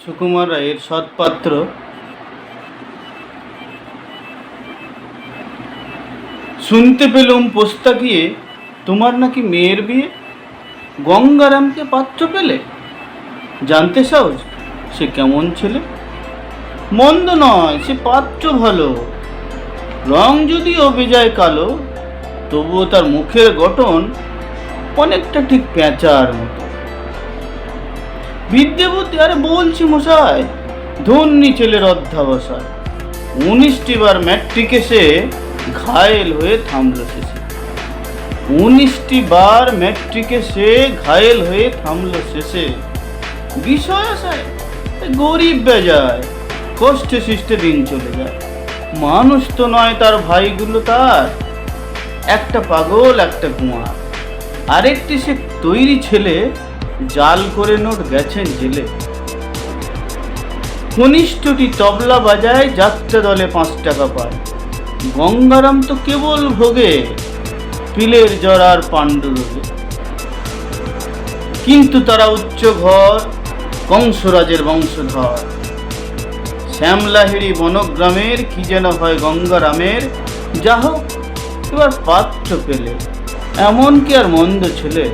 সুকুমার রায়ের সৎপাত্র। শুনতে পেলুম পোস্তা গিয়ে তোমার নাকি মেয়ের বিয়ে, গঙ্গারামকে পাত্র পেলে? জানতে চাও সে কেমন ছেলে? মন্দ নয়, সে পাত্র ভালো, রং যদিও বেজায় কালো, তবুও তার মুখের গঠন অনেকটা ঠিক পেঁচার মতো। বিদ্যাপতি, আরে বলছি মশাই, ধন্যী ছেলের অধ্যাবসায়। 19টি বার ম্যাট্রিকে সে ঘায়েল হয়ে থামল শেষে। 19টি বার ম্যাট্রিকে সে ঘায়েল হয়ে থামল শেষে। বিষয় আশায় গরিব বেজায়, কষ্টে সৃষ্টে দিন চলে যায়। মানুষ তো নয় তার ভাইগুলো, তার একটা পাগল একটা কুমার, আরেকটি সে তৈরি ছেলে, জাল করে নোট গেছেন জেলে। কনিষ্ঠটি তবলা বাজায়, যাত্রা দলে 5 টাকা পায়। গঙ্গারাম তো কেবল ভোগে পিলের জ্বর আর পাণ্ডুরোগে। কিন্তু তারা উচ্চ ঘর, কংসরাজের বংশধর। শ্যামলাহিড়ি বনগ্রামের কি যেন হয় গঙ্গারামের। যা হোক, এবার পাত্র পেলে, এমন কি আর মন্দ ছেলে?